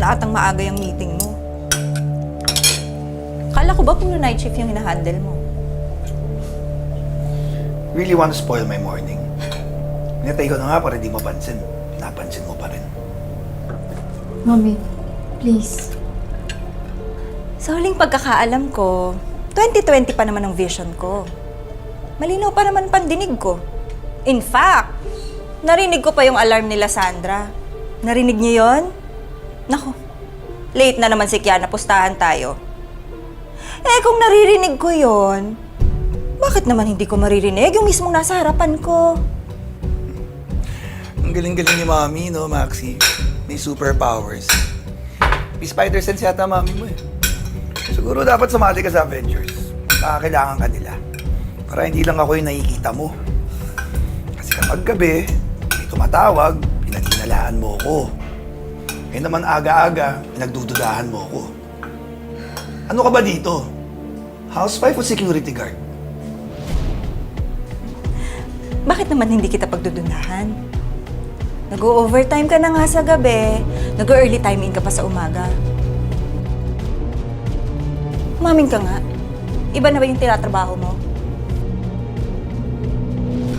naman atang maaga yung meeting mo. Kala ko ba puro night shift yung hinahandle mo? Really want to spoil my morning. Hinatay ko na nga para di mapansin. Napansin mo pa rin. Mommy, please. Sa huling pagkakaalam ko, 2020 pa naman ang vision ko. Malinaw pa naman pandinig ko. In fact, narinig ko pa yung alarm nila Sandra. Narinig niyo yon? Naku, late na naman si Kiana, pustahan tayo. Eh kung naririnig ko yon, bakit naman hindi ko maririnig yung mismong nasa harapan ko? Ang galing-galing ni Mami, no, Maxi? May superpowers. May spider sense yata Mami mo eh. Siguro dapat sumali ka sa Avengers. Kailangan ka nila. Para hindi lang ako yung nakikita mo. Kasi kapag gabi, may tumatawag, pinaghinalaan mo ko. Ngayon naman aga-aga, pinagdududahan mo ko. Ano ka ba dito? Housewife o security guard? Bakit naman hindi kita pagdududahan? Nag-o-overtime ka na nga sa gabi, nag-early time in ka pa sa umaga. Umamin ka nga. Iba na ba yung tinatrabaho mo?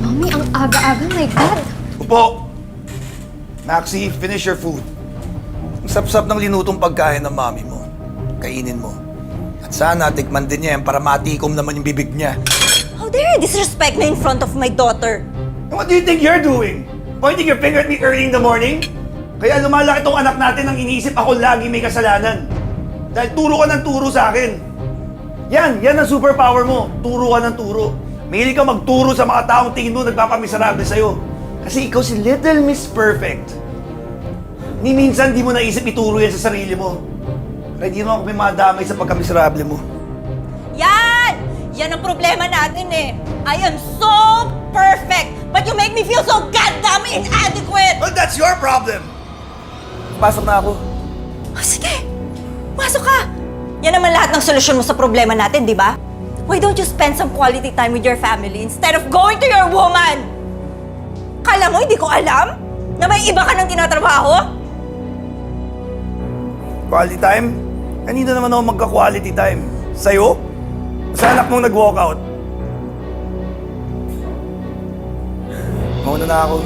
Mommy, ang aga-aga, my God! Upo! Maxi, finish your food. Ang sap-sap ng linutong pagkain ng Mami mo. Kainin mo. At sana tikman din niya yan para matikom naman yung bibig niya. How dare you disrespect me in front of my daughter? And what do you think you're doing? Pointing your finger at me early in the morning? Kaya lumalaki tong anak natin ang iniisip ako lagi may kasalanan. Dahil turo ka ng turo sa akin. Yan ang superpower mo. Turo ka ng turo. Mahilig ka magturo sa mga taong tingin mo nagpapamiserable sa'yo. Kasi ikaw si Little Miss Perfect. Ni minsan di mo naisip ituro yan sa sarili mo. Kaya di naman kami madamay sa pagkamiserable mo. Yan! Yan ang problema natin eh. I am so perfect, but you make me feel so goddamn inadequate! Well, that's your problem! Pasok na ako. Oh, sige, pasok ka! Yan naman lahat ng solusyon mo sa problema natin, di ba? Why don't you spend some quality time with your family instead of going to your woman? Kala mo, hindi ko alam? Na may iba ka nang tinatrabaho? Quality time? Kanina naman ako magka-quality time. Sa'yo? Sa anak mong nag-walkout? Mauna na ako.